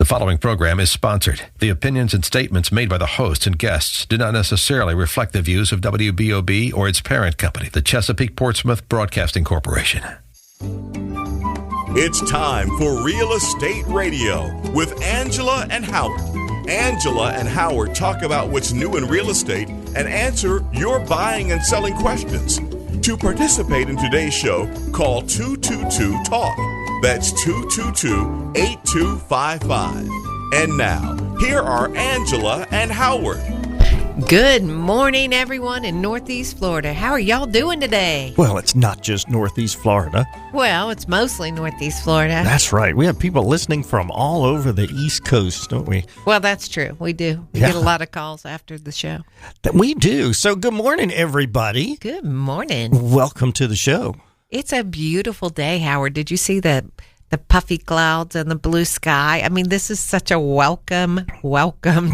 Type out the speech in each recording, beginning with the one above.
The following program is sponsored. The opinions and statements made by the hosts and guests do not necessarily reflect the views of WBOB or its parent company, the Chesapeake Portsmouth Broadcasting Corporation. It's time for Real Estate Radio with Angela and Howard. Angela and Howard talk about what's new in real estate and answer your buying and selling questions. To participate in today's show, call 222-TALK. That's 222-8255. And now, here are Angela and Howard. Good morning, everyone in Northeast Florida. How are y'all doing today? Well, it's not just Northeast Florida. Well, it's mostly Northeast Florida. That's right. We have people listening from all over the East Coast, don't we? Well, that's true. We do. We get a lot of calls after the show. We do. So good morning, everybody. Good morning. Welcome to the show. It's a beautiful day, Howard. Did you see the puffy clouds and the blue sky? I mean, this is such a welcome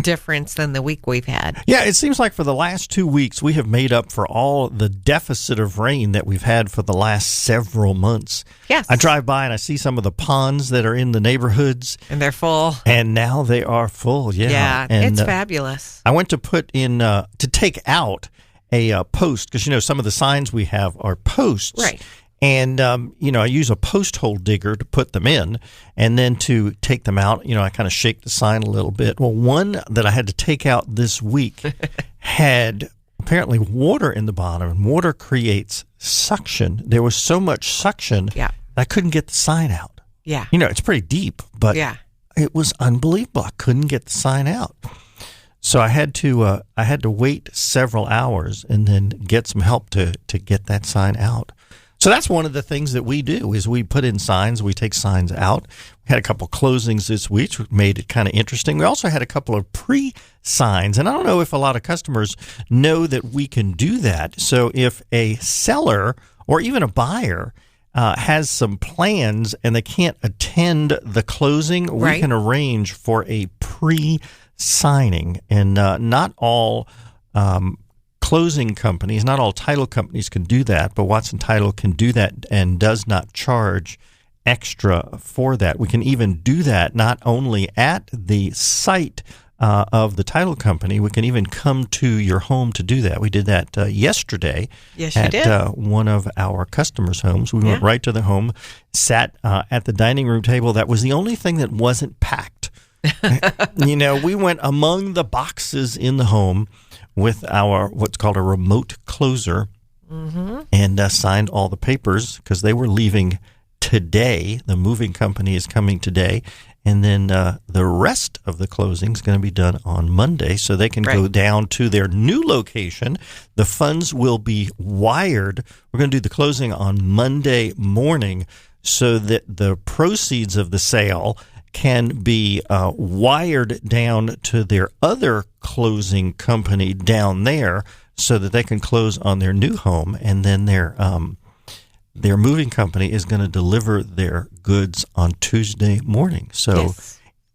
difference than the week we've had. Yeah, it seems like for the last 2 weeks, we have made up for all the deficit of rain that we've had for the last several months. Yes. I drive by and I see some of the ponds that are in the neighborhoods. And they're full. And now they are full, yeah. Yeah, and, it's fabulous. I went to put in, to take out a post, because, some of the signs we have are posts. Right. And, I use a post hole digger to put them in, and then to take them out, I kind of shake the sign a little bit. Well, one that I had to take out this week had apparently water in the bottom, and water creates suction. There was so much suction, I couldn't get the sign out. Yeah. It's pretty deep, but it was unbelievable. I couldn't get the sign out. So I had to wait several hours and then get some help to get that sign out. So that's one of the things that we do is we put in signs, we take signs out. We had a couple closings this week, which made it kind of interesting. We also had a couple of pre-signs, and I don't know if a lot of customers know that we can do that. So if a seller or even a buyer has some plans and they can't attend the closing, we can arrange for a pre-signing. And not all closing companies, not all title companies can do that, but Watson Title can do that and does not charge extra for that. We can even do that not only at the site of the title company, we can even come to your home to do that. We did that yesterday at one of our customers' homes. We went right to the home, sat at the dining room table. That was the only thing that wasn't packed. We went among the boxes in the home with our what's called a remote closer, and signed all the papers because they were leaving today. The moving company is coming today, and then the rest of the closing is going to be done on Monday, so they can go down to their new location. The funds will be wired. We're going to do the closing on Monday morning so that the proceeds of the sale can be wired down to their other closing company down there so that they can close on their new home, and then their moving company is going to deliver their goods on Tuesday morning. So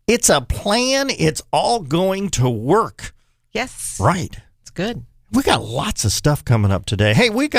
it's a plan. It's all going to work. Yes. Right. It's good. We got lots of stuff coming up today. Hey, we'd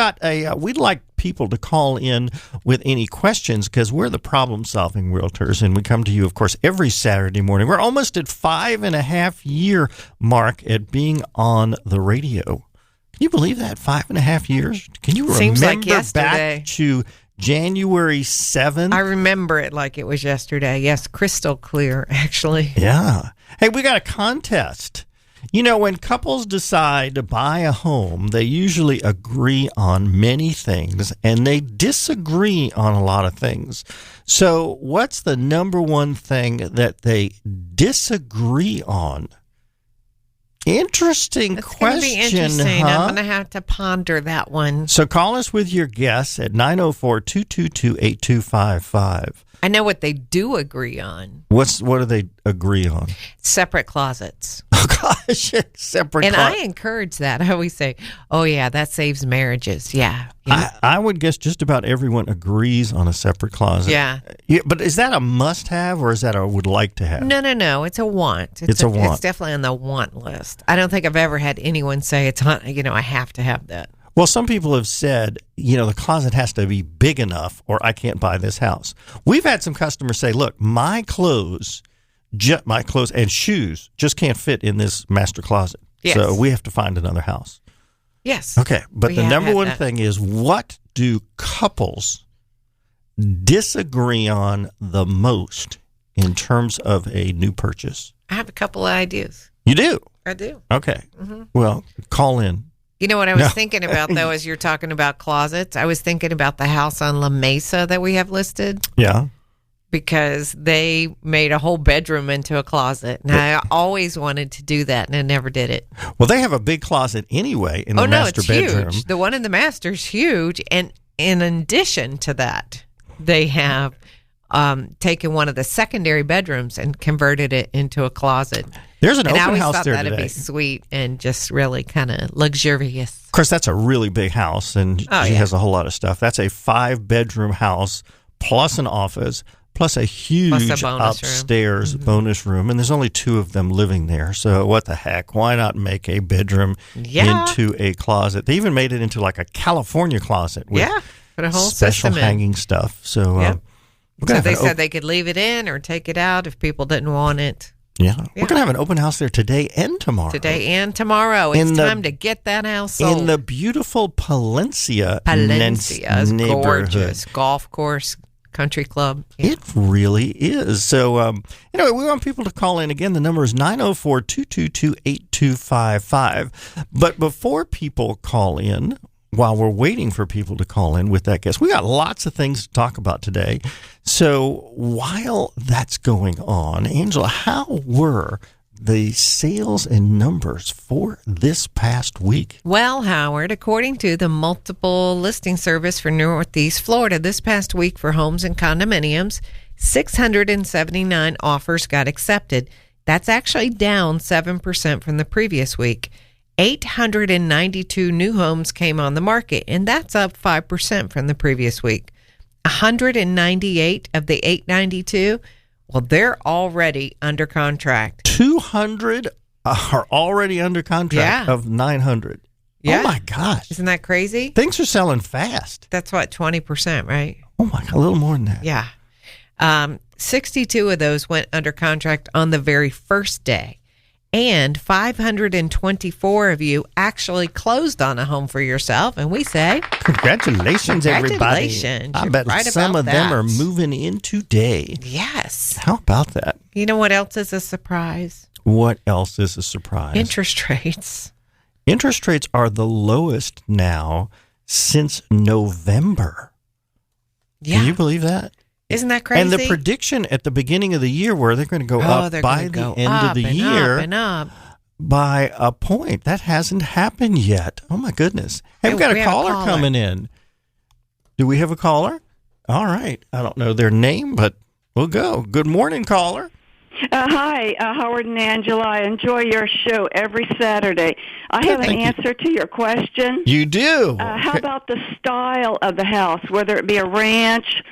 like people to call in with any questions because we're the problem-solving realtors, and we come to you, of course, every Saturday morning. We're almost at 5.5-year mark at being on the radio. Can you believe that? 5.5 years? Can you remember back to January 7th? I remember it like it was yesterday. Yes, crystal clear, actually. Yeah. Hey, we got a contest. When couples decide to buy a home, they usually agree on many things, and they disagree on a lot of things. So what's the number one thing that they disagree on? Interesting question, be interesting. huh? I'm going to have to ponder that one. So call us with your guess at 904-222-8255. I know what they do agree on. What do they agree on? Separate closets. Oh, gosh, separate closets. And I encourage that. I always say, oh, yeah, that saves marriages. Yeah. I would guess just about everyone agrees on a separate closet. Yeah. But is that a must-have or is that a would like to have? No. It's a want. It's a want. It's definitely on the want list. I don't think I've ever had anyone say, it's on, I have to have that. Well, some people have said, the closet has to be big enough or I can't buy this house. We've had some customers say, look, my clothes my clothes and shoes just can't fit in this master closet. Yes. So we have to find another house. Yes. Okay, but We the have number had one that. thing is, what do couples disagree on the most in terms of a new purchase? I have a couple of ideas. You do? I do. Okay. Mm-hmm. Well, call in. You know what I was No. thinking about, though, as you're talking about closets? I was thinking about the house on La Mesa that we have listed, Yeah. because they made a whole bedroom into a closet. And I always wanted to do that, and I never did it. Well, they have a big closet anyway in the master it's bedroom. huge. The one in the master's huge. And in addition to that, they have taken one of the secondary bedrooms and converted it into a closet. There's an And I open always house thought there that'd today. be sweet and just really kind of luxurious. Of course, that's a really big house, and she has a whole lot of stuff. That's a 5-bedroom house plus an office plus a huge Plus a bonus room. upstairs bonus room, and there's only 2 of them living there. So what the heck? Why not make a bedroom into a closet? They even made it into like a California closet with put a whole special system in. hanging stuff. So, Yep. we're So gonna they have an said they could leave it in or take it out if people didn't want it. we're going to have an open house there today and tomorrow. Today and tomorrow. It's time to get that house sold. In the beautiful Palencia Palencia's neighborhood. gorgeous golf course, country club. Yeah. It really is. So, anyway, we want people to call in. Again, the number is 904-222-8255. But before people call in, while we're waiting for people to call in with that guest, we got lots of things to talk about today. So while that's going on, Angela, how were the sales and numbers for this past week? Well, Howard, according to the multiple listing service for Northeast Florida, this past week for homes and condominiums, 679 offers got accepted. That's actually down 7% from the previous week. 892 new homes came on the market, and that's up 5% from the previous week. 198 of the 892, well, they're already under contract. 200 are already under contract of 900. Yeah. Oh, my gosh. Isn't that crazy? Things are selling fast. That's what, 20%, right? Oh, my God, a little more than that. Yeah. 62 of those went under contract on the very first day. And 524 of you actually closed on a home for yourself. And we say, Congratulations, everybody. Congratulations. I You're bet right some about of them that. are moving in today. yes. How about that? You know what else is a surprise? What else is a surprise? Interest rates. Interest rates are the lowest now since November. Yeah. Can you believe that? Isn't that crazy? And the prediction at the beginning of the year where they're going to go up they're by gonna go the end up of the and year up and up. by a point. That hasn't happened yet. Oh, my goodness. Hey, we've got we a have a caller caller. coming in. Do we have a caller? All right. I don't know their name, but we'll go. Good morning, caller. Hi, Howard and Angela. I enjoy your show every Saturday. I have an Thank you. answer to your question. You do. How about the style of the house, whether it be a ranch,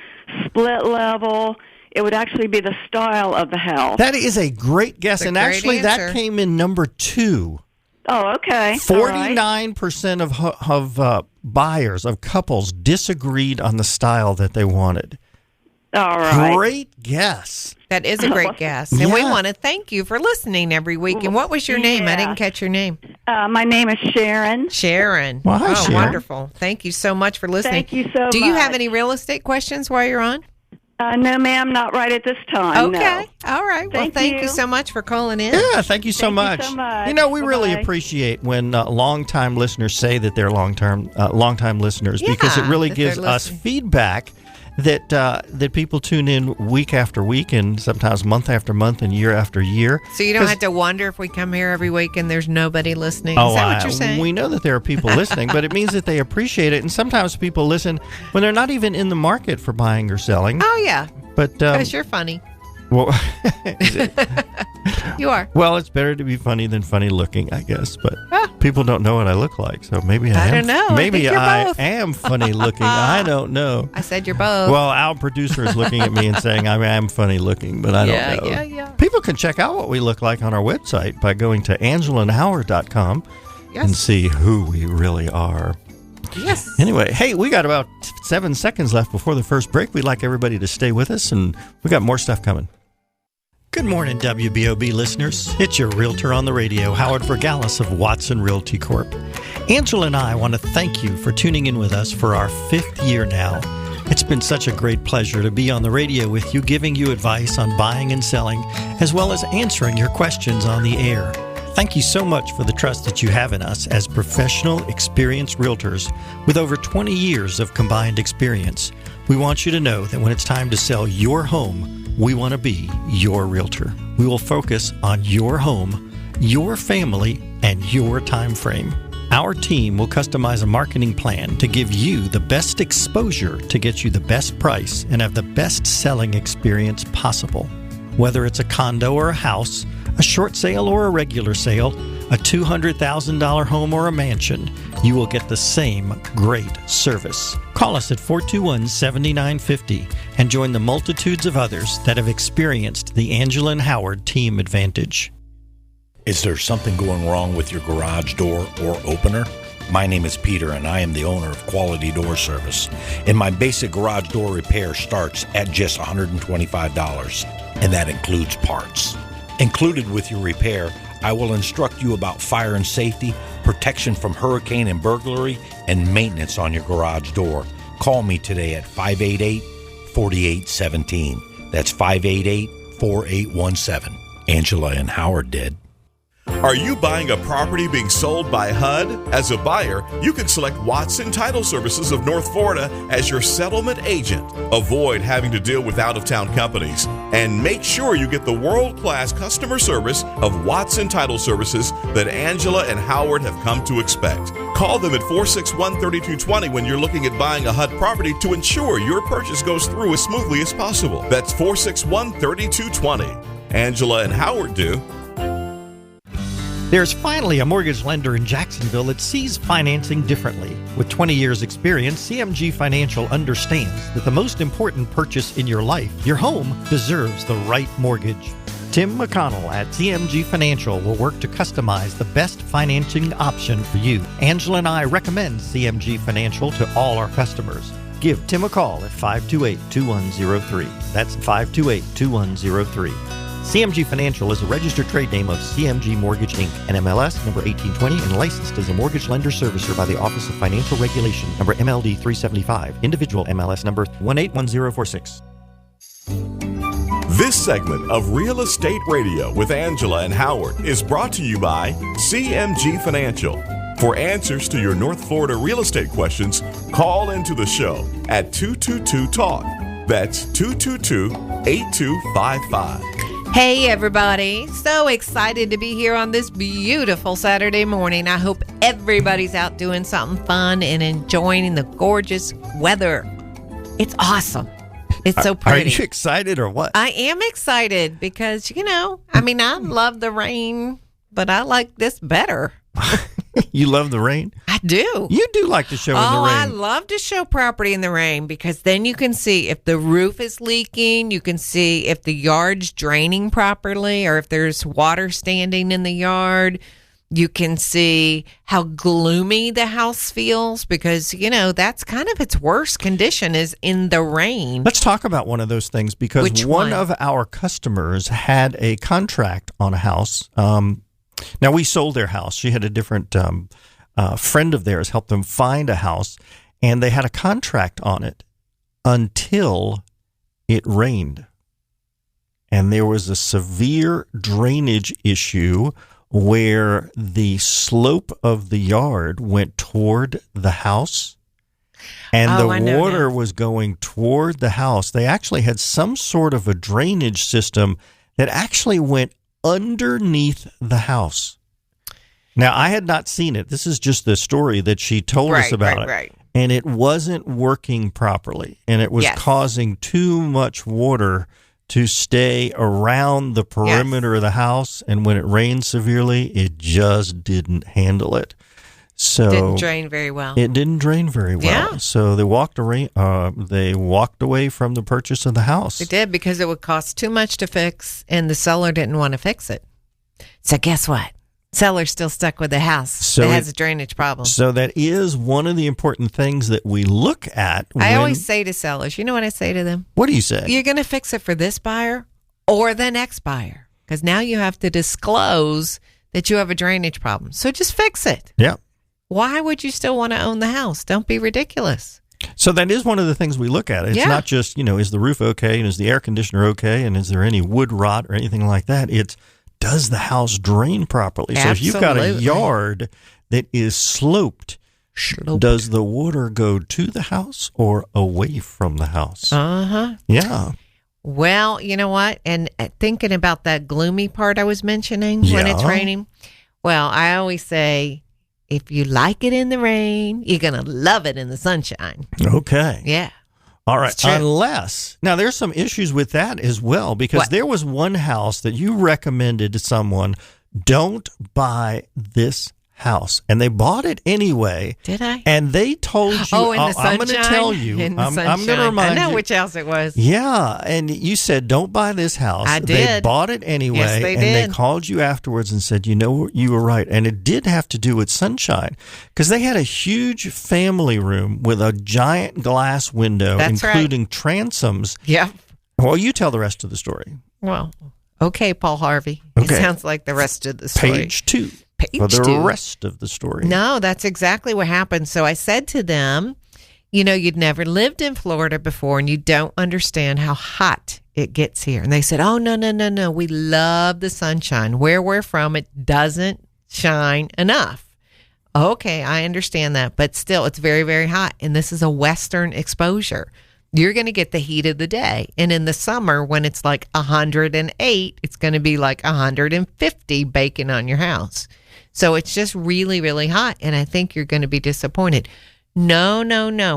split level? It would actually be the style of the house. That is a great guess. That's a And great actually, answer. that came in number 2. Oh, okay. 49% of buyers, of couples, disagreed on the style that they wanted. All right. Great guess. That is a great guess. And we Yeah. want to thank you for listening every week. And what was your name? I Yeah. didn't catch your name. My name is Sharon. Sharon. Well, hi, oh, Sharon. wonderful. Thank you so much for listening. Thank you so Do you have much. any real estate questions while you're on? No, ma'am, not right at this time. Okay. No. All right. Well, thank you you. so much for calling in. Yeah, thank you so Thank you much. so much. You know, we really Bye-bye. appreciate when longtime listeners say that they're longtime listeners because it Yeah, really that they're gives us listening. feedback that people tune in week after week and sometimes month after month and year after year. So you don't 'Cause- have to wonder if we come here every week and there's nobody listening. Is that what you're saying? We know that there are people listening, but it means that they appreciate it. And sometimes people listen when they're not even in the market for buying or selling. Oh, yeah. But Because you're funny. well, You are. well, it's better to be funny than funny looking, I guess. But people don't know what I look like, so maybe I am. don't know. I Maybe think you're I both. am funny looking. I don't know. I said you're both. Well, our producer is looking at me and saying I am funny looking, but I Yeah, don't know. yeah. People can check out what we look like on our website by going to angelandhoward.com and Yes. see who we really are. Yes. Anyway, hey, we got about 7 seconds left before the first break. We'd like everybody to stay with us, and we got more stuff coming. Good morning, WBOB listeners. It's your realtor on the radio, Howard Vergalis of Watson Realty Corp. Angela and I want to thank you for tuning in with us for our 5th year now. It's been such a great pleasure to be on the radio with you, giving you advice on buying and selling, as well as answering your questions on the air. Thank you so much for the trust that you have in us as professional, experienced realtors with over 20 years of combined experience. We want you to know that when it's time to sell your home, we want to be your realtor. We will focus on your home, your family, and your time frame. Our team will customize a marketing plan to give you the best exposure to get you the best price and have the best selling experience possible. Whether it's a condo or a house, a short sale or a regular sale, a $200,000 home or a mansion, you will get the same great service. Call us at 421-7950 and join the multitudes of others that have experienced the Angela and Howard team advantage. Is there something going wrong with your garage door or opener? My name is Peter, and I am the owner of Quality Door Service. And my basic garage door repair starts at just $125, and that includes parts. Included with your repair, I will instruct you about fire and safety, protection from hurricane and burglary, and maintenance on your garage door. Call me today at 588-4817. That's 588-4817. Angela and Howard did. Are you buying a property being sold by HUD? As a buyer, you can select Watson Title Services of North Florida as your settlement agent. Avoid having to deal with out-of-town companies and make sure you get the world-class customer service of Watson Title Services that Angela and Howard have come to expect. Call them at 461-3220 when you're looking at buying a HUD property to ensure your purchase goes through as smoothly as possible. That's 461-3220. Angela and Howard do. There's finally a mortgage lender in Jacksonville that sees financing differently. With 20 years' experience, CMG Financial understands that the most important purchase in your life, your home, deserves the right mortgage. Tim McConnell at CMG Financial will work to customize the best financing option for you. Angela and I recommend CMG Financial to all our customers. Give Tim a call at 528-2103. That's 528-2103. CMG Financial is a registered trade name of CMG Mortgage, Inc., NMLS number 1820, and licensed as a mortgage lender servicer by the Office of Financial Regulation, number MLD 375, individual MLS number 181046. This segment of Real Estate Radio with Angela and Howard is brought to you by CMG Financial. For answers to your North Florida real estate questions, call into the show at 222-TALK. That's 222-8255. Hey, everybody. So excited to be here on this beautiful Saturday morning. I hope everybody's out doing something fun and enjoying the gorgeous weather. It's awesome. It's so pretty. Are you excited or what? I am excited because, I love the rain, but I like this better. You love the rain? I do. You do like to show in the rain. I love to show property in the rain because then you can see if the roof is leaking, you can see if the yard's draining properly or if there's water standing in the yard. You can see how gloomy the house feels because, that's kind of its worst condition is in the rain. Let's talk about one of those things because one of our customers had a contract on a house. Now, we sold their house. She had a different friend of theirs help them find a house, and they had a contract on it until it rained. And there was a severe drainage issue where the slope of the yard went toward the house, and the water was going toward the house. They actually had some sort of a drainage system that actually went underneath the house. Now, I had not seen it. This is just the story that she told us about it. Right. And it wasn't working properly. And it was causing too much water to stay around the perimeter of the house. And when it rained severely, it just didn't handle it. So didn't drain very well. It didn't drain very well. Yeah. So they walked away from the purchase of the house. They did because it would cost too much to fix, and the seller didn't want to fix it. So guess what? Seller's still stuck with the house that has a drainage problem. So that is one of the important things that we look at. I always say to sellers, you know what I say to them? What do you say? You're going to fix it for this buyer or the next buyer, because now you have to disclose that you have a drainage problem. So just fix it. Yeah. Why would you still want to own the house? Don't be ridiculous. So that is one of the things we look at. It's not just, is the roof okay and is the air conditioner okay and is there any wood rot or anything like that? It's, does the house drain properly? Absolutely. So if you've got a yard that is sloped, does the water go to the house or away from the house? Uh-huh. Yeah. Well, you know what? And thinking about that gloomy part I was mentioning when it's raining, well, I always say, if you like it in the rain, you're going to love it in the sunshine. Okay. Yeah. All right. Unless, now there's some issues with that as well, because there was one house that you recommended to someone, don't buy this house, and they bought it anyway. Did I? And they told you, in the sunshine? I'm going to tell you, I'm going to remind you. I know which house it was. Yeah, and you said, don't buy this house. I did. They bought it anyway, yes, they and did. they called you afterwards and said, you were right. And it did have to do with sunshine, because they had a huge family room with a giant glass window, including transoms. Yeah. Well, you tell the rest of the story. Well, okay, Paul Harvey. Okay. It sounds like the rest of the story. Page 2. For the rest of the story. No, that's exactly what happened. So I said to them, you'd never lived in Florida before and you don't understand how hot it gets here. And they said, oh, no. We love the sunshine. Where we're from, it doesn't shine enough. Okay, I understand that. But still, it's very, very hot. And this is a Western exposure. You're going to get the heat of the day. And in the summer, when it's like 108, it's going to be like 150 baking on your house. So it's just really, really hot. And I think you're going to be disappointed. No.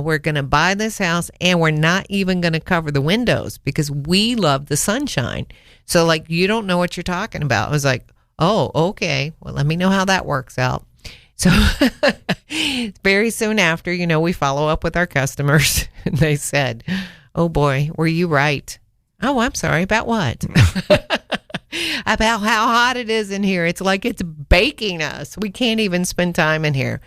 We're going to buy this house and we're not even going to cover the windows because we love the sunshine. So you don't know what you're talking about. I was like, oh, okay. Well, let me know how that works out. So very soon after, we follow up with our customers and they said, oh boy, were you right? Oh, I'm sorry. About what? About how hot it is in here. It's like it's baking us. We can't even spend time in here.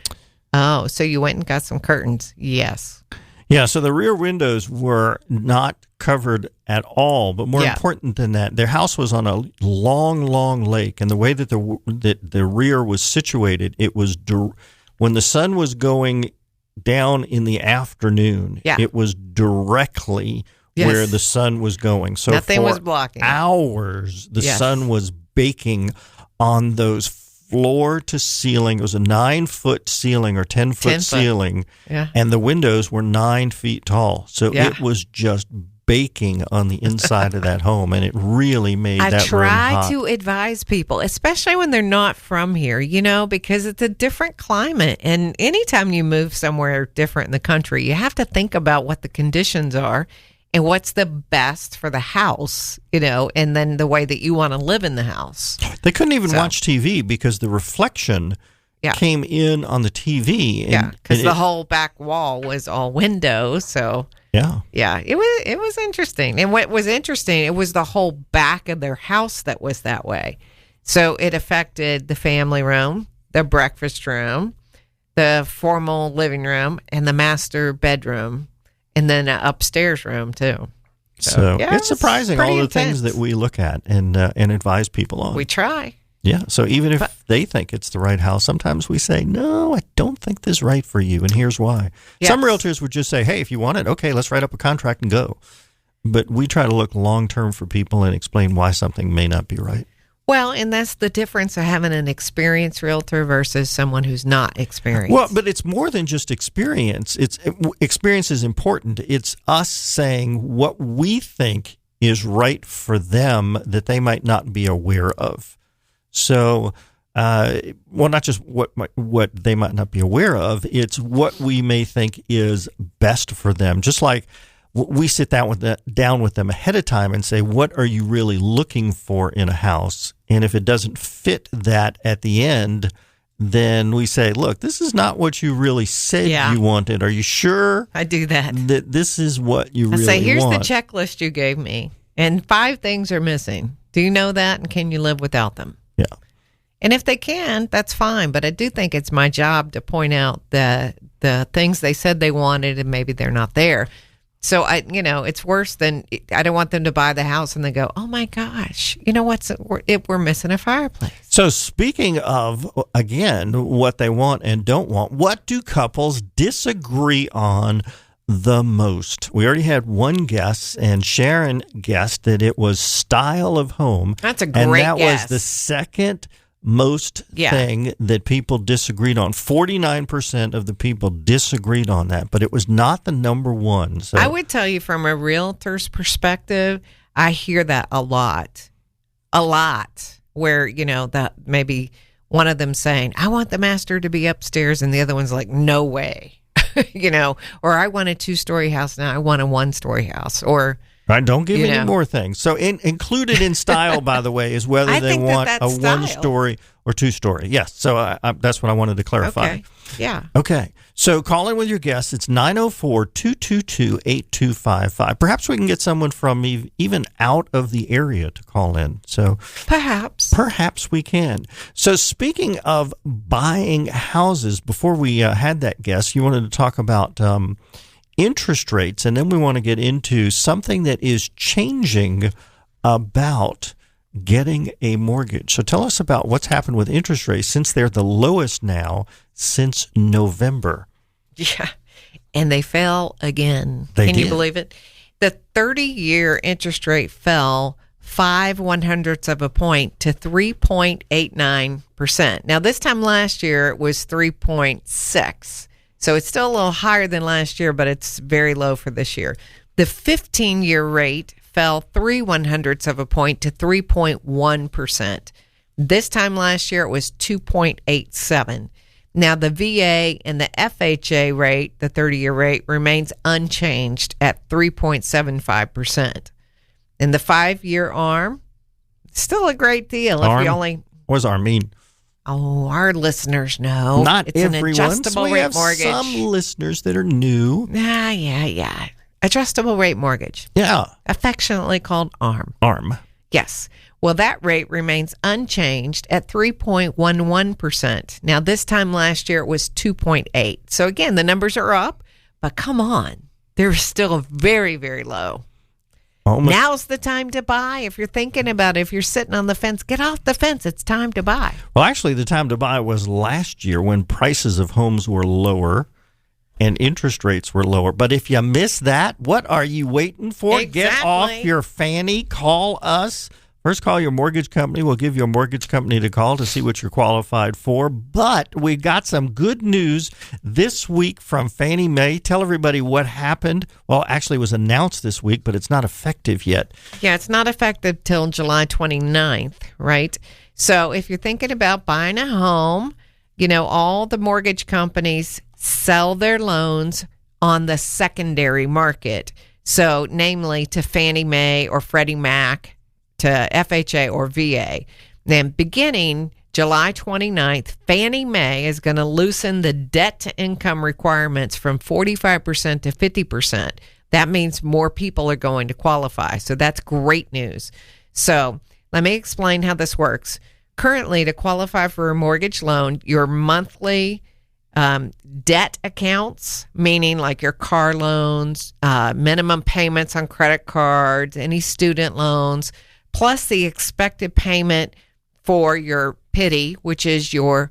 Oh, so you went and got some curtains. Yes. Yeah, so the rear windows were not covered at all, but more important than that, their house was on a long, long lake, and the way that the rear was situated, it was when the sun was going down in the afternoon, it was directly where the sun was going. So nothing was blocking hours, the sun was baking on those floor to ceiling. It was a 9-foot ceiling or 10-foot ceiling, and the windows were 9 feet tall. So it was just baking on the inside of that home, and it really made that room hot. I try to advise people, especially when they're not from here, because it's a different climate. And anytime you move somewhere different in the country, you have to think about what the conditions are and what's the best for the house, and then the way that you want to live in the house. They couldn't even watch TV because the reflection came in on the TV. Because the whole back wall was all windows. So it was interesting. And what was interesting, it was the whole back of their house that was that way. So it affected the family room, the breakfast room, the formal living room, and the master bedroom. And then an upstairs room, too. So it's surprising all the things that we look at and advise people on. We try. Yeah. So even if they think it's the right house, sometimes we say, no, I don't think this is right for you. And here's why. Yes. Some realtors would just say, hey, if you want it, okay, let's write up a contract and go. But we try to look long-term for people and explain why something may not be right. Well, and that's the difference of having an experienced realtor versus someone who's not experienced. Well, but it's more than just experience. Experience is important. It's us saying what we think is right for them that they might not be aware of. So, not just what they might not be aware of, it's what we may think is best for them. Just like we sit down with them ahead of time and say, what are you really looking for in a house? And if it doesn't fit that at the end, then we say, look, this is not what you really said you wanted. Are you sure? I do that. That this is what you really want? I say, here's the checklist you gave me, and 5 things are missing. Do you know that? And can you live without them? Yeah. And if they can, that's fine. But I do think it's my job to point out the things they said they wanted and maybe they're not there. So it's worse than, I don't want them to buy the house and they go, oh my gosh, we're missing a fireplace. So speaking of, again, what they want and don't want, what do couples disagree on the most? We already had one guess, and Sharon guessed that it was style of home. That's a great guess. And that guess. was the second most thing that people disagreed on. 49% of the people disagreed on that, but it was not the number one. So I would tell you from a realtor's perspective, I hear that a lot, where, that maybe one of them saying, I want the master to be upstairs, and the other one's like, no way, or I want a 2-story house now, I want a 1-story house, or... Right, don't give any more things. So included in style, by the way, is whether they want a 1-story or 2-story. Yes, so that's what I wanted to clarify. Okay, yeah. Okay, so call in with your guests. It's 904-222-8255. Perhaps we can get someone from even out of the area to call in. So Perhaps we can. So speaking of buying houses, before we had that guest, you wanted to talk about... interest rates, and then we want to get into something that is changing about getting a mortgage. So tell us about what's happened with interest rates since they're the lowest now since November. Yeah, and they fell again. Can you believe it? The 30-year interest rate fell 0.05 of a point to 3.89%. Now, this time last year, it was 3.6%. So it's still a little higher than last year, but it's very low for this year. The 15-year rate fell 0.03 of a point to 3.1%. This time last year, it was 2.87. Now, the VA and the FHA rate, the 30-year rate, remains unchanged at 3.75%. And the 5-year ARM, still a great deal. ARM? What does ARM mean? Oh, our listeners know. Not it's everyone. An adjustable we rate have mortgage. Some listeners that are new. Yeah. Adjustable rate mortgage. Yeah. Affectionately called ARM. ARM. Yes. Well, that rate remains unchanged at 3.11%. Now, this time last year, it was 2.8. So, again, the numbers are up, but come on. They're still very, very low. Now's the time to buy. If you're thinking about it, if you're sitting on the fence, get off the fence. It's time to buy. Well, actually, the time to buy was last year when prices of homes were lower and interest rates were lower. But if you miss that, what are you waiting for? Exactly. Get off your fanny. Call us. First, call your mortgage company. We'll give you a mortgage company to call to see what you're qualified for. But we got some good news this week from Fannie Mae. Tell everybody what happened. Well, actually, it was announced this week, but it's not effective yet. Yeah, it's not effective till July 29th, right? So if you're thinking about buying a home, all the mortgage companies sell their loans on the secondary market. So namely to Fannie Mae or Freddie Mac, to FHA or VA. Then beginning July 29th, Fannie Mae is going to loosen the debt-to-income requirements from 45% to 50%. That means more people are going to qualify. So that's great news. So let me explain how this works. Currently, to qualify for a mortgage loan, your monthly debt accounts, meaning like your car loans, minimum payments on credit cards, any student loans, plus the expected payment for your PITI, which is your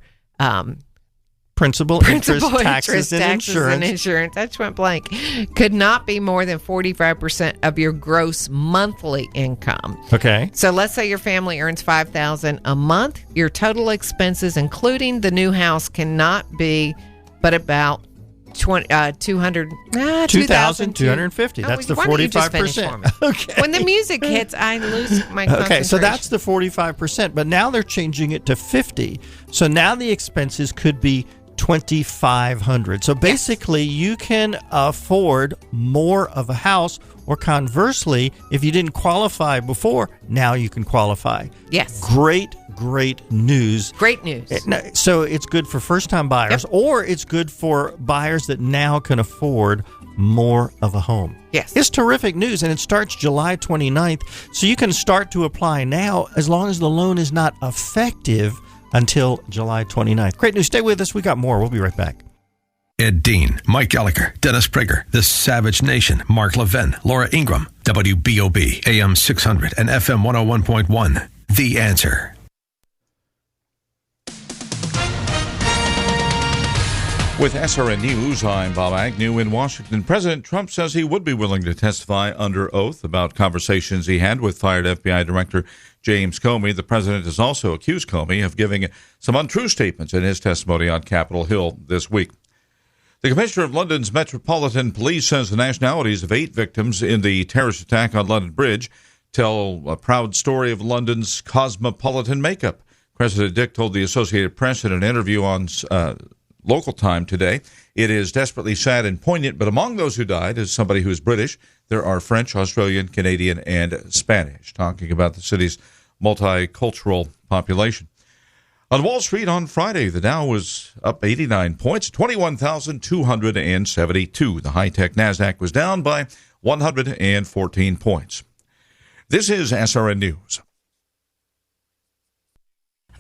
principal, interest, taxes, and insurance. I just went blank. Could not be more than 45% of your gross monthly income. Okay. So let's say your family earns $5,000 a month. Your total expenses, including the new house, cannot be but about $2,250. That's the 45%. Okay. When the music hits, I lose my concentration. Okay, so that's the 45%. But now they're changing it to 50. So now the expenses could be $2,500. So basically, you can afford more of a house, or conversely, if you didn't qualify before, now you can qualify. Yes. Great news. Great news. So it's good for first-time buyers, or it's good for buyers that now can afford more of a home. Yes. It's terrific news, and it starts July 29th, so you can start to apply now as long as the loan is not effective until July 29th. Great news. Stay with us. We got more. We'll be right back. Ed Dean, Mike Gallagher, Dennis Prager, The Savage Nation, Mark Levin, Laura Ingram, WBOB, AM 600 and FM 101.1. The Answer. With SRN News, I'm Bob Agnew in Washington. President Trump says he would be willing to testify under oath about conversations he had with fired FBI Director James Comey. The president has also accused Comey of giving some untrue statements in his testimony on Capitol Hill this week. The Commissioner of London's Metropolitan Police says the nationalities of 8 victims in the terrorist attack on London Bridge tell a proud story of London's cosmopolitan makeup. Cressida Dick told the Associated Press in an interview on local time today, "It is desperately sad and poignant, but among those who died is somebody who is British. There are French, Australian, Canadian, and Spanish," talking about the city's multicultural population. On Wall Street on Friday, the Dow was up 89 points, 21,272. The high-tech NASDAQ was down by 114 points. This is SRN News.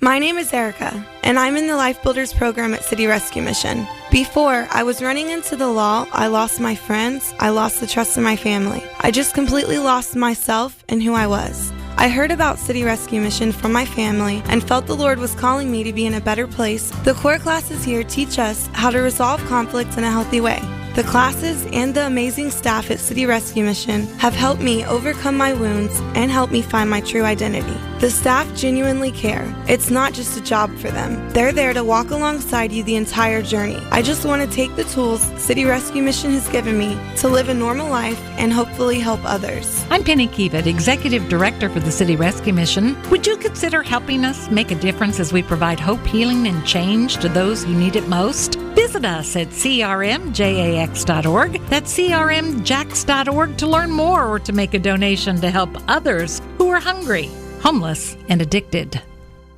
My name is Erica, and I'm in the Life Builders program at City Rescue Mission. Before I was running into the law, I lost my friends, I lost the trust in my family. I just completely lost myself and who I was. I heard about City Rescue Mission from my family and felt the Lord was calling me to be in a better place. The core classes here teach us how to resolve conflict in a healthy way. The classes and the amazing staff at City Rescue Mission have helped me overcome my wounds and help me find my true identity. The staff genuinely care. It's not just a job for them. They're there to walk alongside you the entire journey. I just want to take the tools City Rescue Mission has given me to live a normal life and hopefully help others. I'm Penny Kiewit, Executive Director for the City Rescue Mission. Would you consider helping us make a difference as we provide hope, healing, and change to those who need it most? Visit us at crmjax.org. That's crmjax.org to learn more or to make a donation to help others who are hungry, homeless, and addicted.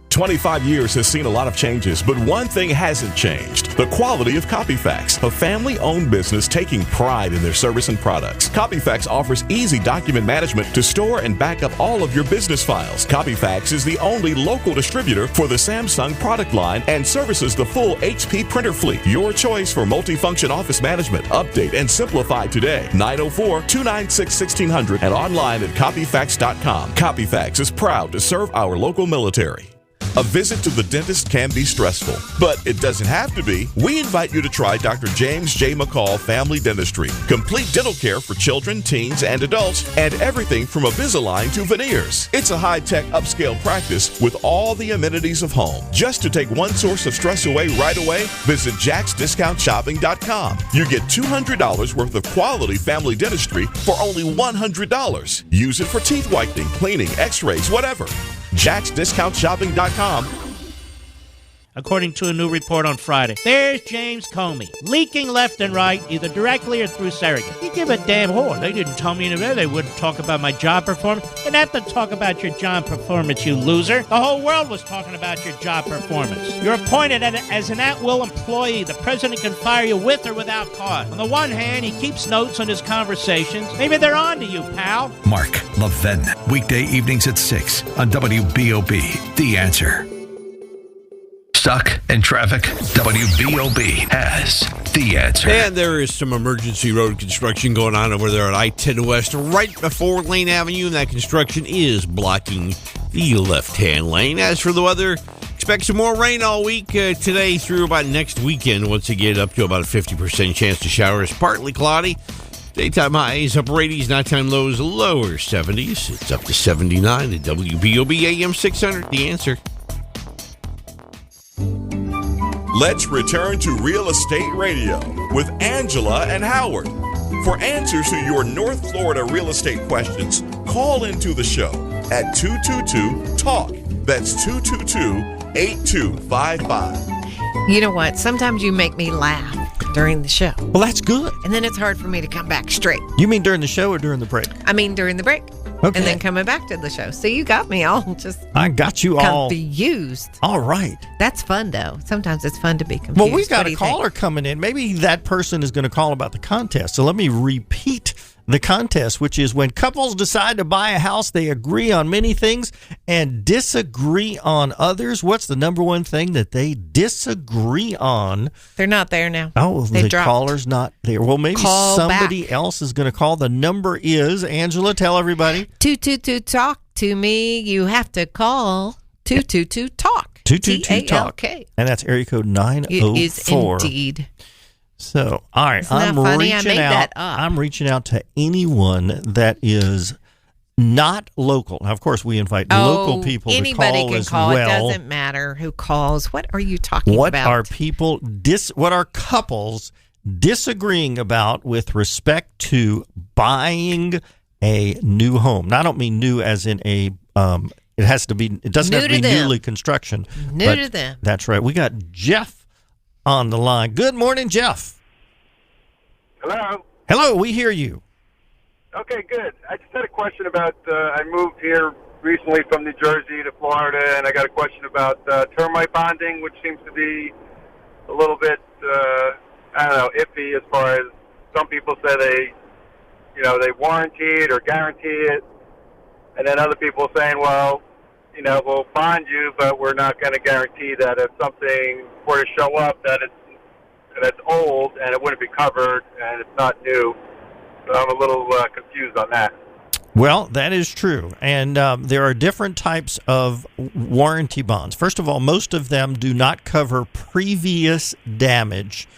25 years has seen a lot of changes, but one thing hasn't changed: the quality of Copyfax, a family-owned business taking pride in their service and products. Copyfax offers easy document management to store and back up all of your business files. Copyfax is the only local distributor for the Samsung product line and services the full HP printer fleet. Your choice for multifunction office management. Update and simplify today. 904-296-1600 and online at copyfax.com. Copyfax is proud to serve our local military. A visit to the dentist can be stressful, but it doesn't have to be. We invite you to try Dr. James J. McCall Family Dentistry. Complete dental care for children, teens, and adults, and everything from Invisalign to veneers. It's a high-tech, upscale practice with all the amenities of home. Just to take one source of stress away right away, visit jaxdiscountshopping.com. You get $200 worth of quality family dentistry for only $100. Use it for teeth whitening, cleaning, x-rays, whatever. jaxdiscountshopping.com. According to a new report on Friday, there's James Comey, leaking left and right, either directly or through surrogates. You give a damn whore. They didn't tell me anywhere. They wouldn't talk about my job performance. They didn't have to talk about your job performance, you loser. The whole world was talking about your job performance. You're appointed as an at-will employee. The president can fire you with or without cause. On the one hand, he keeps notes on his conversations. Maybe they're on to you, pal. Mark Levin, weekday evenings at 6 on WBOB. The Answer. Stuck in traffic? WBOB has The Answer. And there is some emergency road construction going on over there at I-10 West, right before Lane Avenue, and that construction is blocking the left-hand lane. As for the weather, expect some more rain all week today through about next weekend. Once again, up to about a 50% chance to showers. Partly cloudy. Daytime highs upper 80s, nighttime lows lower 70s. It's up to 79 at WBOB AM 600. The Answer. Let's return to Real Estate Radio with Angela and Howard. For answers to your North Florida real estate questions, call into the show at 222-TALK. That's 222-8255. You know what? Sometimes you make me laugh during the show. Well, that's good. And then it's hard for me to come back straight. You mean during the show or during the break? I mean during the break. Okay. And then coming back to the show. So you got me all just I got you all confused. All right. That's fun, though. Sometimes it's fun to be confused. Well, we've got a caller coming in. Maybe that person is going to call about the contest. So let me repeat the contest, which is when couples decide to buy a house, they agree on many things and disagree on others. What's the number one thing that they disagree on? They're not there now. Oh, they the dropped. caller's not there. Well, maybe Call somebody back. else is going to call. The number is, Angela, tell everybody. 222-TALK to me. You have to call 222-TALK. 222-TALK. TALK. And that's area code 904. It is indeed. So, all right, Isn't that funny? I made that up. I'm reaching out to anyone that is not local. Now, of course, we invite local people to anybody call can as call. well. It doesn't matter who calls. What are you talking What about? are people what are couples disagreeing about with respect to buying a new home? Now, I don't mean new as in a it has to be. It doesn't have to be newly construction. New to them. That's right. We got Jeff on the line. Good morning, Jeff. Hello. Hello, we hear you. Okay, good. I just had a question about, I moved here recently from New Jersey to Florida, and I got a question about termite bonding, which seems to be a little bit, iffy as far as some people say they warranty it or guarantee it, and then other people saying, well, we'll bond you, but we're not going to guarantee that if something were to show up that it's old and it wouldn't be covered and it's not new. So I'm a little confused on that. Well, that is true. And there are different types of warranty bonds. First of all, most of them do not cover previous damage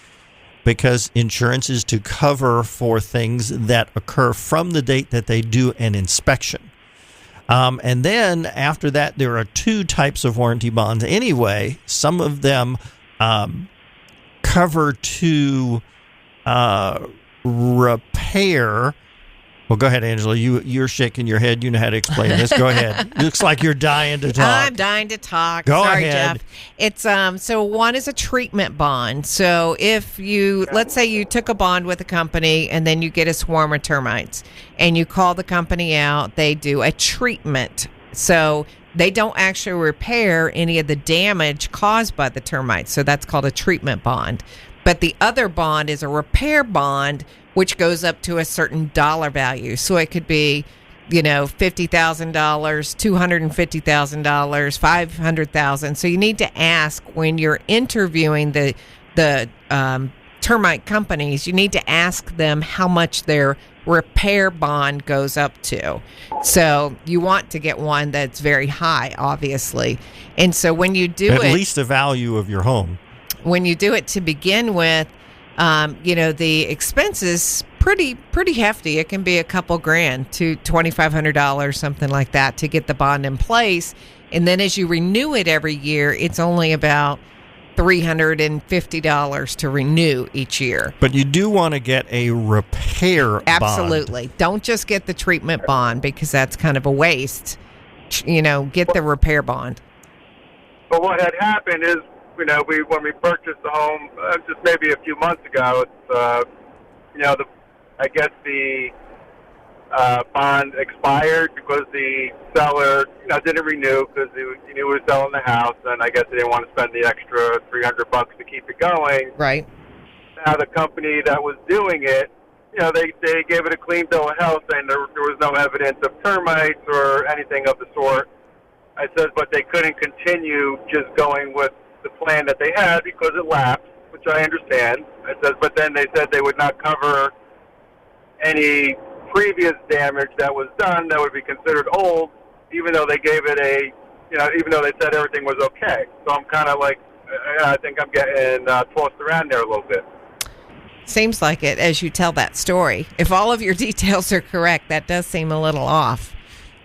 because insurance is to cover for things that occur from the date that they do an inspection. And then after that, there are two types of warranty bonds anyway. Some of them cover to repair. Well, go ahead, Angela. You're shaking your head. You know how to explain this. Go ahead. Looks like you're dying to talk. I'm dying to talk. Go Sorry, ahead. Jeff. It's so one is a treatment bond. So if you, let's say you took a bond with a company and then you get a swarm of termites and you call the company out, they do a treatment. So they don't actually repair any of the damage caused by the termites. So that's called a treatment bond. But the other bond is a repair bond, which goes up to a certain dollar value. So it could be, $50,000, $250,000, $500,000. So you need to ask when you're interviewing the termite companies, you need to ask them how much their repair bond goes up to. So you want to get one that's very high, obviously. And so when you do at least the value of your home. When you do it to begin with, the expenses pretty hefty. It can be a couple grand to $2,500, something like that, to get the bond in place. And then as you renew it every year, it's only about $350 to renew each year. But you do want to get a repair Absolutely. bond. Don't just get the treatment bond because that's kind of a waste. Get the repair bond. But what had happened is, when we purchased the home just maybe a few months ago, it's, I guess the bond expired because the seller, didn't renew because he knew he was selling the house, and I guess they didn't want to spend the extra $300 to keep it going. Right. Now the company that was doing it, they gave it a clean bill of health, saying there was no evidence of termites or anything of the sort. I said, but they couldn't continue just going with the plan that they had because it lapsed, which I understand. I said, but then they said they would not cover any previous damage that was done that would be considered old, even though they gave it even though they said everything was okay. So I'm kind of like, I think I'm getting tossed around there a little bit. Seems like it as you tell that story. If all of your details are correct, that does seem a little off.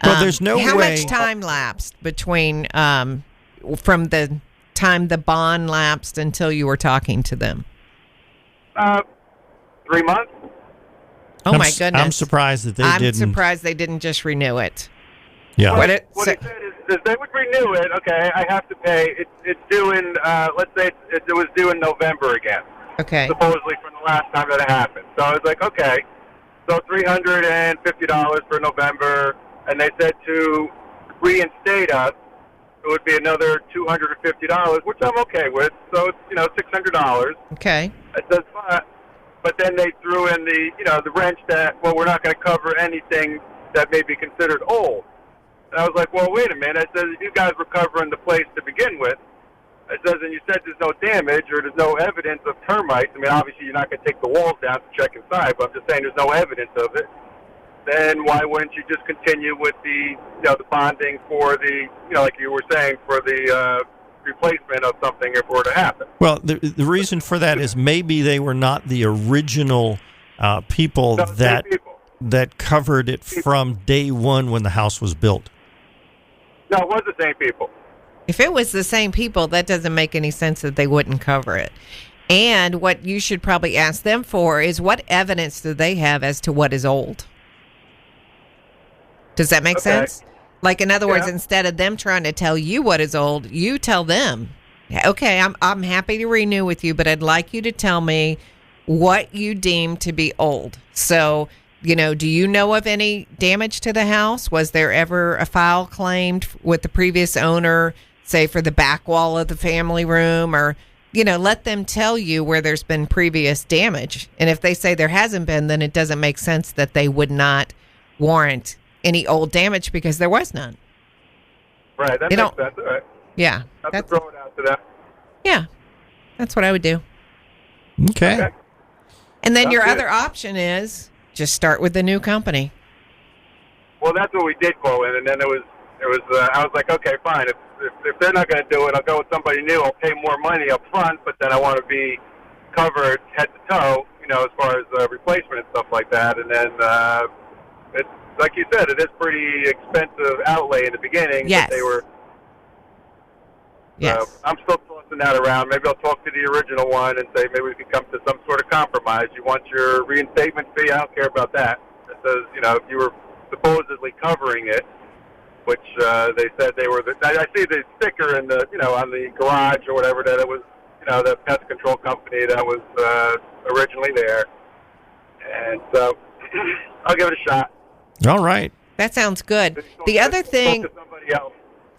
Well, there's no How way. much time lapsed between from the time the bond lapsed until you were talking to them? 3 months. Oh, my goodness. I'm surprised that they didn't. I'm surprised they didn't just renew it. Yeah. What it said is they would renew it. Okay, I have to pay. It's due in, let's say it was due in November again. Okay. Supposedly from the last time that it happened. So I was like, okay, so $350 for November, and they said to reinstate us, it would be another $250, which I'm okay with. So it's $600. Okay. I said, but but then they threw in the wrench that, well, we're not going to cover anything that may be considered old. And I was like, well, wait a minute. I said, if you guys were covering the place to begin with, I says, and you said there's no damage or there's no evidence of termites. I mean, obviously you're not going to take the walls down to check inside, but I'm just saying there's no evidence of it. Then why wouldn't you just continue with the bonding for the, like you were saying, for the replacement of something if it were to happen? Well, the reason for that is maybe they were not the original people that covered it from day one when the house was built. No, it was the same people. If it was the same people, that doesn't make any sense that they wouldn't cover it. And what you should probably ask them for is what evidence do they have as to what is old? Does that make sense? Like, in other words, instead of them trying to tell you what is old, you tell them, okay, I'm happy to renew with you, but I'd like you to tell me what you deem to be old. So, do you know of any damage to the house? Was there ever a file claimed with the previous owner, say for the back wall of the family room, or, let them tell you where there's been previous damage. And if they say there hasn't been, then it doesn't make sense that they would not warrant any old damage because there was none. Right, that makes sense. All right. Yeah. That's throw it out to them. Yeah, that's what I would do. Okay. And then your other option is just start with the new company. Well, that's what we did go in, and then it was. I was like, okay, fine. If they're not going to do it, I'll go with somebody new. I'll pay more money up front, but then I want to be covered head to toe, as far as replacement and stuff like that. And then it's like you said, it is pretty expensive outlay in the beginning. Yes. They were. Yes. I'm still tossing that around. Maybe I'll talk to the original one and say maybe we can come to some sort of compromise. You want your reinstatement fee? I don't care about that. It says, if you were supposedly covering it, which they said they were. I see the sticker in the, on the garage or whatever that it was, the pest control company that was originally there. And so I'll give it a shot. All right. That sounds good. The other thing,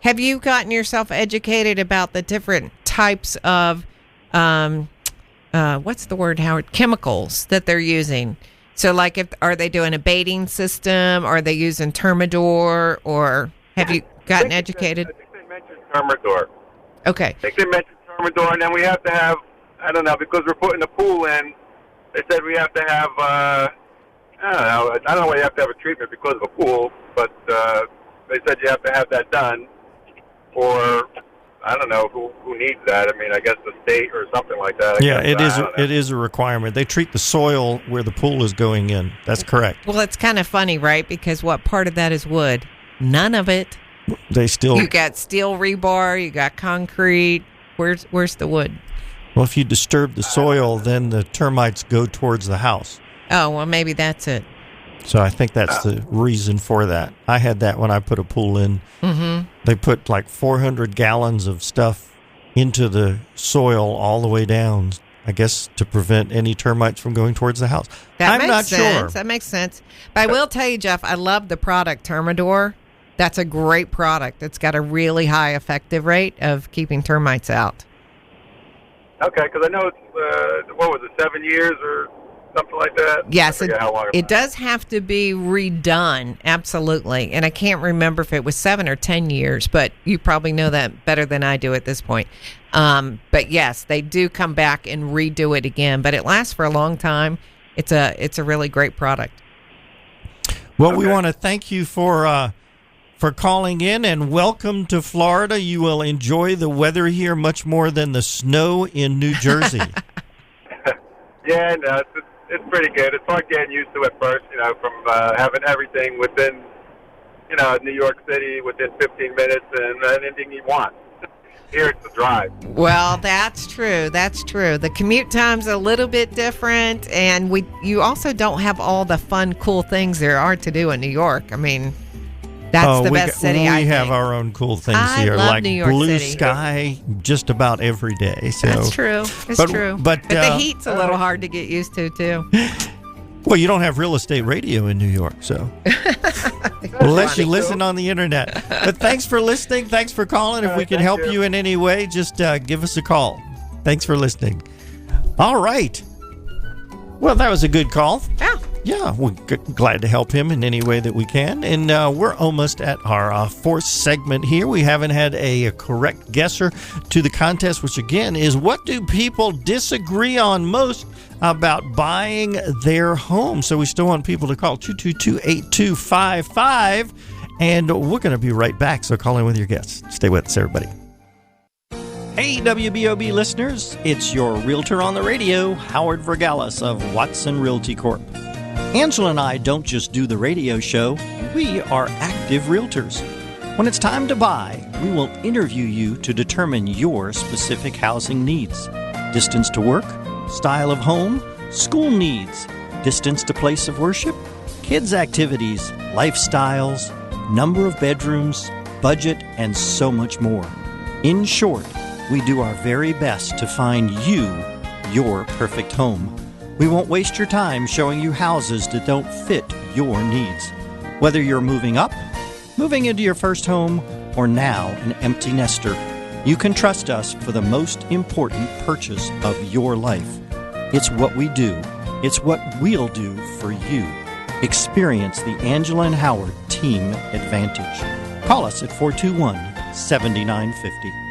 have you gotten yourself educated about the different types of, what's the word, Howard? Chemicals that they're using. So, like, are they doing a baiting system? Are they using Termador? Or have you gotten educated? I think they mentioned Termador. Okay. I think they mentioned Termador, and then we have to have, I don't know, because we're putting a pool in, they said we have to have, I don't know why you have to have a treatment because of a pool, but they said you have to have that done for, I don't know who needs that. I mean, I guess the state or something like that. It is a requirement. They treat the soil where the pool is going in. That's correct. Well, it's kind of funny, right? Because what part of that is wood? None of it. You got steel rebar, you got concrete. Where's the wood? Well, if you disturb the soil, then the termites go towards the house. Oh, well, maybe that's it. So I think that's the reason for that. I had that when I put a pool in. Mm-hmm. They put like 400 gallons of stuff into the soil all the way down, I guess, to prevent any termites from going towards the house. I'm not sure. That makes sense. But I will tell you, Jeff, I love the product Termador. That's a great product. It's got a really high effective rate of keeping termites out. Okay, because I know it's, 7 years or something like that? Yes, it does have to be redone, absolutely. And I can't remember if it was 7 or 10 years, but you probably know that better than I do at this point. But yes, they do come back and redo it again, but it lasts for a long time. It's a really great product. Well, we want to thank you for calling in, and welcome to Florida. You will enjoy the weather here much more than the snow in New Jersey. Yeah, no, it's pretty good. It's hard getting used to it first, from having everything within, New York City within 15 minutes and anything you want. Here it's the drive. Well, that's true. That's true. The commute time's a little bit different, and you also don't have all the fun, cool things there are to do in New York. I mean, that's the best city, I think. We have our own cool things here, love like New York blue City. sky just about every day. So. That's true. It's true. But the heat's a little hard to get used to, too. Well, you don't have real estate radio in New York, so unless you listen on the internet. But thanks for listening. Thanks for calling. If we can help you in any way, just give us a call. Thanks for listening. All right. Well, that was a good call. Yeah. Yeah, we're glad to help him in any way that we can. And we're almost at our fourth segment here. We haven't had a correct guesser to the contest, which again is what do people disagree on most about buying their home? So we still want people to call 222-8255. And we're going to be right back. So call in with your guests. Stay with us, everybody. Hey, WBOB listeners. It's your realtor on the radio, Howard Vergalis of Watson Realty Corp. Angela and I don't just do the radio show, we are active realtors. When it's time to buy, we will interview you to determine your specific housing needs. Distance to work, style of home, school needs, distance to place of worship, kids' activities, lifestyles, number of bedrooms, budget, and so much more. In short, we do our very best to find you your perfect home. We won't waste your time showing you houses that don't fit your needs. Whether you're moving up, moving into your first home, or now an empty nester, you can trust us for the most important purchase of your life. It's what we do. It's what we'll do for you. Experience the Angela and Howard Team Advantage. Call us at 421-7950.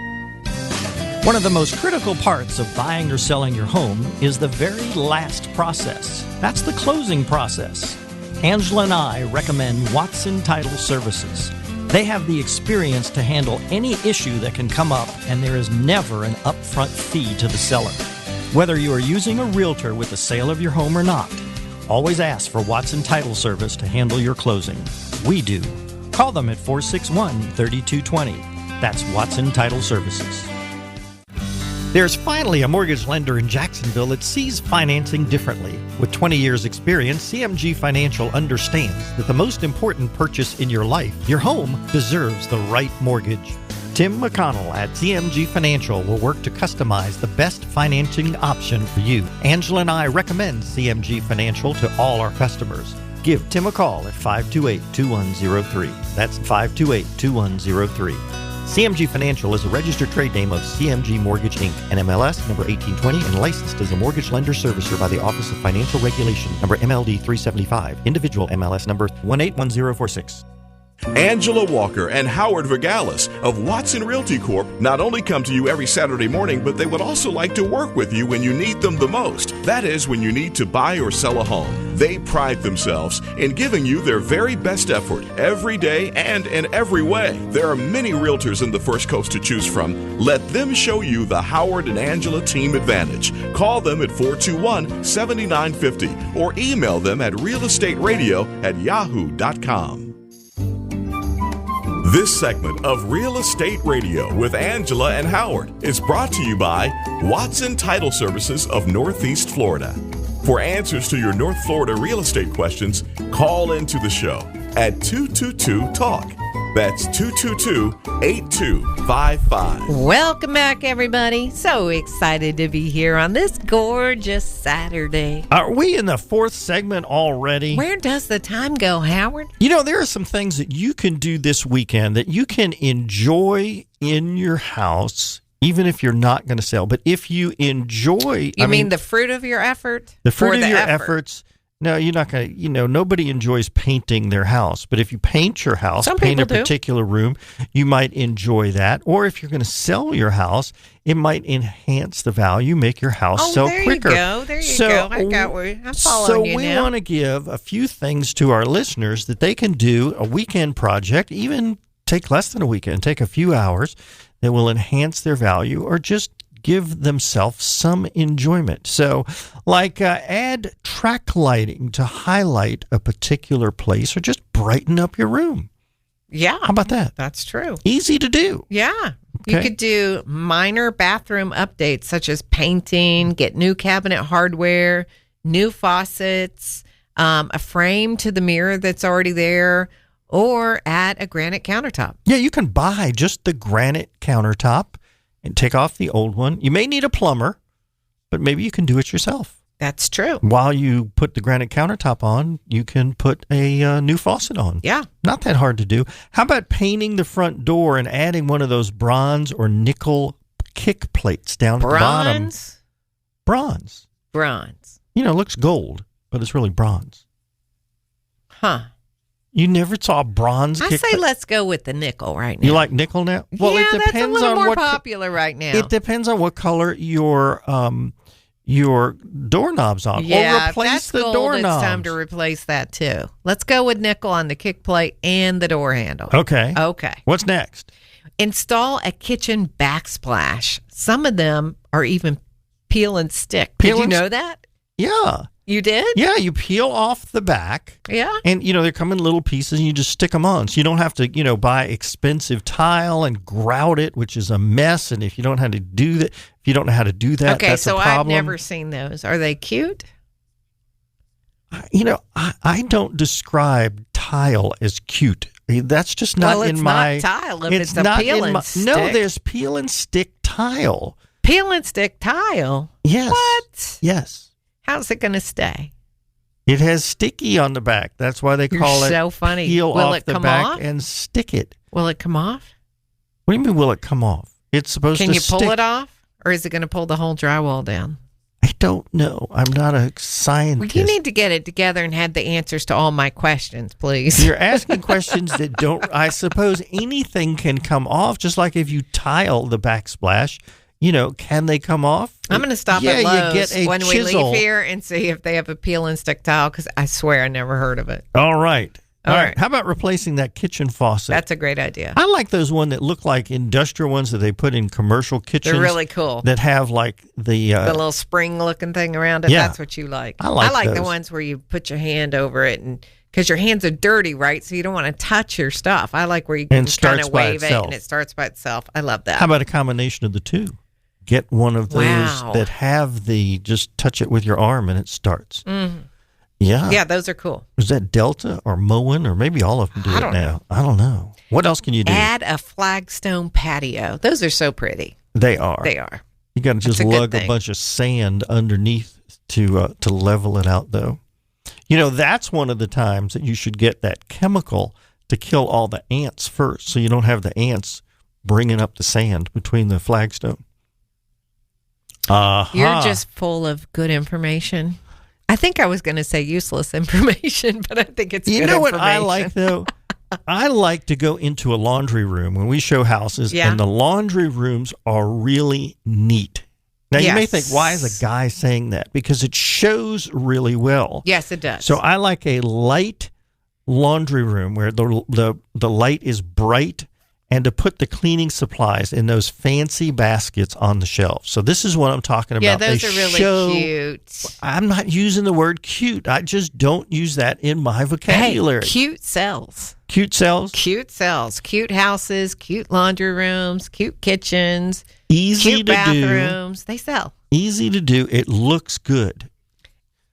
One of the most critical parts of buying or selling your home is the very last process. That's the closing process. Angela and I recommend Watson Title Services. They have the experience to handle any issue that can come up, and there is never an upfront fee to the seller. Whether you are using a realtor with the sale of your home or not, always ask for Watson Title Service to handle your closing. We do. Call them at 461-3220. That's Watson Title Services. There's finally a mortgage lender in Jacksonville that sees financing differently. With 20 years' experience, CMG Financial understands that the most important purchase in your life, your home, deserves the right mortgage. Tim McConnell at CMG Financial will work to customize the best financing option for you. Angela and I recommend CMG Financial to all our customers. Give Tim a call at 528-2103. That's 528-2103. CMG Financial is a registered trade name of CMG Mortgage, Inc., NMLS number 1820, and licensed as a mortgage lender servicer by the Office of Financial Regulation, number MLD 375, individual MLS number 181046. Angela Walker and Howard Vergalis of Watson Realty Corp. not only come to you every Saturday morning, but they would also like to work with you when you need them the most. That is, when you need to buy or sell a home. They pride themselves in giving you their very best effort every day and in every way. There are many realtors in the First Coast to choose from. Let them show you the Howard and Angela Team Advantage. Call them at 421-7950 or email them at realestateradio@yahoo.com. This segment of Real Estate Radio with Angela and Howard is brought to you by Watson Title Services of Northeast Florida. For answers to your North Florida real estate questions, call into the show at 222-TALK. That's 222-8255. Welcome back, everybody. So excited to be here on this gorgeous Saturday. Are we in the fourth segment already? Where does the time go, Howard? You know, there are some things that you can do this weekend that you can enjoy in your house, even if you're not going to sell. But if you enjoy... You mean the fruit of your effort? The fruit of your efforts... No, you're not going to, nobody enjoys painting their house. But if you paint your house, paint a particular room, you might enjoy that. Or if you're going to sell your house, it might enhance the value, make your house sell quicker. There you go. I got where I'm following you now. So we want to give a few things to our listeners that they can do a weekend project, even take less than a weekend, take a few hours, that will enhance their value or just give themselves some enjoyment. So, like add track lighting to highlight a particular place or just brighten up your room. Yeah. How about that? That's true. Easy to do. Yeah. Okay. You could do minor bathroom updates such as painting, get new cabinet hardware, new faucets, a frame to the mirror that's already there, or add a granite countertop. Yeah, you can buy just the granite countertop and take off the old one. You may need a plumber, but maybe you can do it yourself. That's true. While you put the granite countertop on, you can put a new faucet on. Yeah. Not that hard to do. How about painting the front door and adding one of those bronze or nickel kick plates down at the bottom? Bronze. Yeah, It looks gold, but it's really bronze. Huh. You never saw bronze? I say let's go with the nickel right now. You like nickel now? Well, yeah, it depends that's a little on more what popular right now. It depends on what color your doorknobs are. Yeah, or replace that's the gold, doorknobs. It's time to replace that too. Let's go with nickel on the kick plate and the door handle. Okay. Okay. What's next? Install a kitchen backsplash. Some of them are even peel and stick. Did you know that? Yeah. You did? Yeah, you peel off the back. Yeah. And, they come in little pieces and you just stick them on. So you don't have to, buy expensive tile and grout it, which is a mess. And if you don't know how to do that, okay, that's so a problem. I've never seen those. Are they cute? I don't describe tile as cute. That's just not in my... it's not tile if it's a peel and stick. No, there's peel and stick tile. Peel and stick tile? Yes. What? Yes. How's it going to stay? It has sticky on the back. That's why they call it so funny. Peel Will off it the come back off? and stick it. Will it come off? What do you mean, will it come off? It's supposed to Can you stick. pull it off? Or is it going to pull the whole drywall down? I don't know. I'm not a scientist. Well, you need to get it together and have the answers to all my questions, please. You're asking questions that don't... I suppose anything can come off, just like if you tile the backsplash. Can they come off? I'm going to stop Yeah, at Lowe's you get a when chisel. we leave here and see if they have a peel and stick tile, because I swear I never heard of it. All right. All right. How about replacing that kitchen faucet? That's a great idea. I like those one that look like industrial ones that they put in commercial kitchens. They're really cool. That have like the little spring-looking thing around it. Yeah. That's what you like. I like the those. ones where you put your hand over it, and because your hands are dirty, right? So you don't want to touch your stuff. I like where you can kind of wave it and it starts by itself. I love that. How about a combination of the two? Get one of those that have the just touch it with your arm and it starts. Mm-hmm. Yeah. Yeah, those are cool. Is that Delta or Moen or maybe all of them do it now? I don't know. What else can you do? Add a flagstone patio. Those are so pretty. They are. They are. You got to just lug a bunch of sand underneath to level it out, though. That's one of the times that you should get that chemical to kill all the ants first, so you don't have the ants bringing up the sand between the flagstone. You're just full of good information. I think I was going to say useless information, but I think it's good information. You know what I like, though? I like to go into a laundry room when we show houses, and the laundry rooms are really neat. Now, you may think, why is a guy saying that? Because it shows really well. Yes, it does. So I like a light laundry room where the light is bright, and to put the cleaning supplies in those fancy baskets on the shelf. So this is what I'm talking about. Yeah, those are really cute. I'm not using the word cute. I just don't use that in my vocabulary. Hey, cute sells. Cute sells? Cute sells. Cute houses, cute laundry rooms, cute kitchens, easy cute to bathrooms. They sell. Easy to do. It looks good.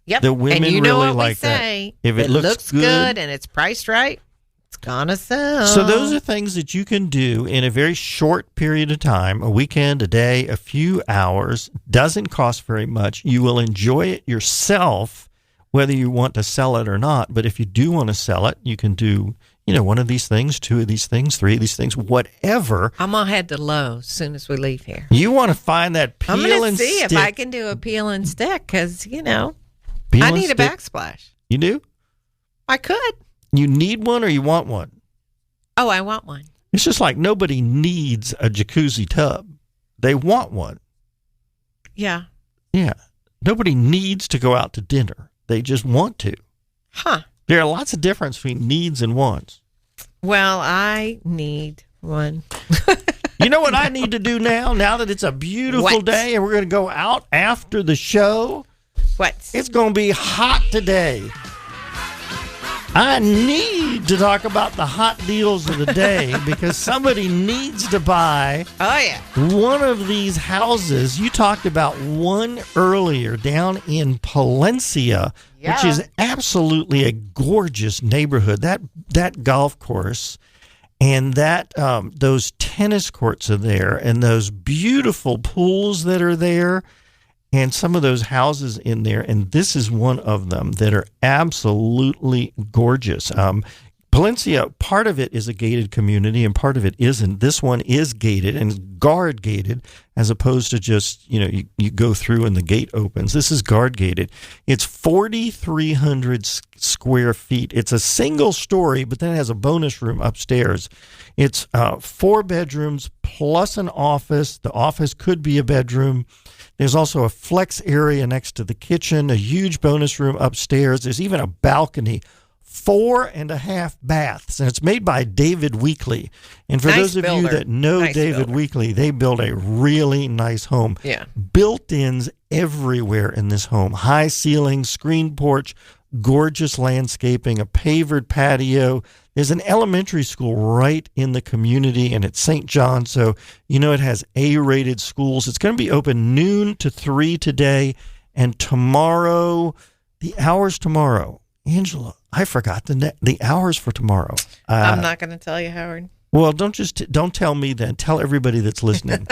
Yep. The women and you know really what like we say. That. If it looks good and it's priced right, it's gonna sell. So those are things that you can do in a very short period of time, a weekend, a day, a few hours. Doesn't cost very much. You will enjoy it yourself, whether you want to sell it or not. But if you do want to sell it, you can do, one of these things, two of these things, three of these things, whatever. I'm gonna head to Lowe's as soon as we leave here. You want to find that peel and stick. I'm gonna see if I can do a peel and stick, because I need a backsplash. You do? I could. You need one or you want one? Oh, I want one. It's just like nobody needs a jacuzzi tub. They want one. Yeah. Yeah. Nobody needs to go out to dinner. They just want to. Huh. There are lots of difference between needs and wants. Well, I need one. You know what I need to do now that it's a beautiful day and we're going to go out after the show? What? It's going to be hot today. I need to talk about the hot deals of the day because somebody needs to buy one of these houses. You talked about one earlier down in Palencia, which is absolutely a gorgeous neighborhood. That golf course and that those tennis courts are there and those beautiful pools that are there. And some of those houses in there, and this is one of them that are absolutely gorgeous. Palencia, part of it is a gated community and part of it isn't. This one is gated and guard gated, as opposed to just, you go through and the gate opens. This is guard gated. It's 4,300 square feet. It's a single story, but then it has a bonus room upstairs. It's 4 bedrooms plus an office. The office could be a bedroom. There's also a flex area next to the kitchen, a huge bonus room upstairs. There's even a balcony. 4.5 baths, and it's made by David Weekley. And for those of you that know David Weekley, they build a really nice home. Yeah. Built-ins everywhere in this home. High ceilings, screen porch, gorgeous landscaping, a pavered patio. There's an elementary school right in the community, and it's St. John, so it has A-rated schools. It's going to be open noon to 3 today, and tomorrow, the hours tomorrow. Angela, I forgot the hours for tomorrow. I'm not going to tell you, Howard. Well, don't tell me then. Tell everybody that's listening.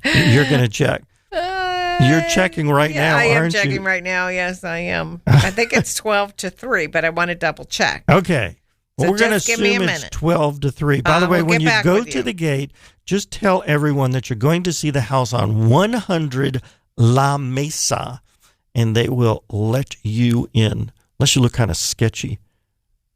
You're going to check. You're checking right now, aren't you? I am checking right now. Yes, I am. I think it's 12 to 3, but I want to double check. Okay. Well, So we're going to just give me a assume it's minute. 12 to 3. By the way, we'll when get you back go with to you. the gate, just tell everyone that you're going to see the house on 100 La Mesa, and they will let you in. Unless you look kind of sketchy.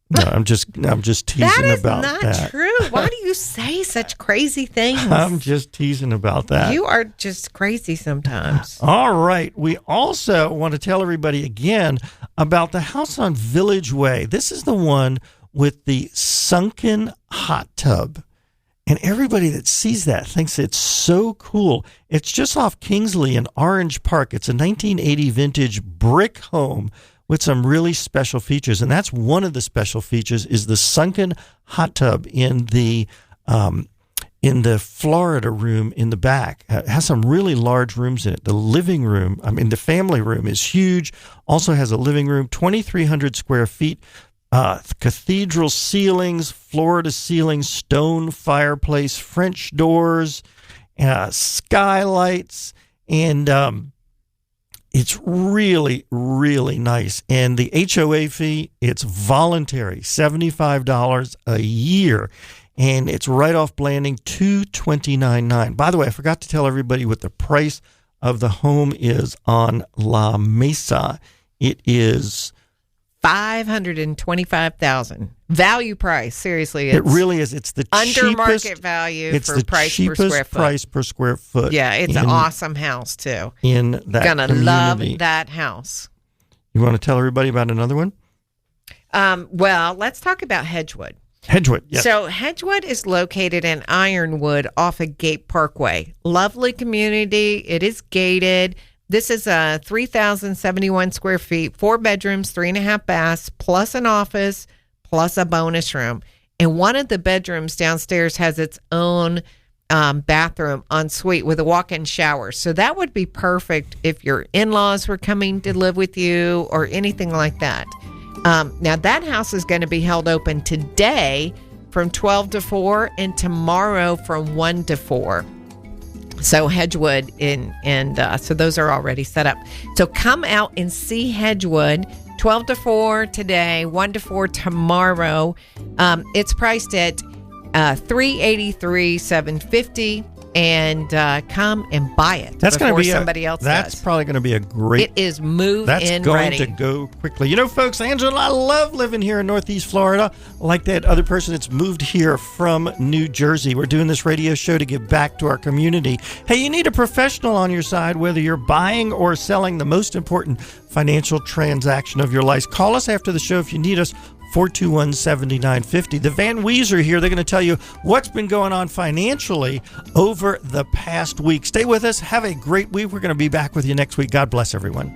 No, I'm just teasing about that. That is not true. Why do you say such crazy things? I'm just teasing about that. You are just crazy sometimes. All right. We also want to tell everybody again about the house on Village Way. This is the one with the sunken hot tub. And everybody that sees that thinks it's so cool. It's just off Kingsley in Orange Park. It's a 1980 vintage brick home with some really special features. And that's one of the special features is the sunken hot tub in the Florida room in the back. It has some really large rooms in it. The living room, the family room is huge. Also has a living room, 2,300 square feet, cathedral ceilings, Florida ceilings, stone fireplace, French doors, skylights, and it's really, really nice. And the HOA fee, it's voluntary, $75 a year. And it's right off Blanding, $229,900. By the way, I forgot to tell everybody what the price of the home is on La Mesa. It is $525,000 value price. Seriously, it really is. It's the under cheapest market value. It's for the price cheapest per square foot. price per square foot. Yeah, it's an awesome house too. In that gonna community. love that house. You want to tell everybody about another one? Well, let's talk about Hedgewood. Hedgewood, yes. So Hedgewood is located in Ironwood off of Gate Parkway. Lovely community. It is gated. This is 3,071 square feet, 4 bedrooms, 3.5 baths, plus an office, plus a bonus room. And one of the bedrooms downstairs has its own bathroom ensuite with a walk-in shower. So that would be perfect if your in-laws were coming to live with you or anything like that. Now, that house is going to be held open today from 12 to 4 and tomorrow from 1 to 4. So Hedgewood, so those are already set up. So come out and see Hedgewood, 12 to 4 today, 1 to 4 tomorrow. It's priced at $383,750, and come and buy it. That's going to be somebody else. That's does. probably going to be a great. It is move That's in going ready. to go quickly. You know, folks, Angela, I love living here in Northeast Florida. Like that other person that's moved here from New Jersey. We're doing this radio show to give back to our community. Hey, you need a professional on your side, whether you're buying or selling the most important financial transaction of your life. Call us after the show if you need us. 421-7950. The Van Wees are here. They're going to tell you what's been going on financially over the past week. Stay with us. Have a great week. We're going to be back with you next week. God bless everyone.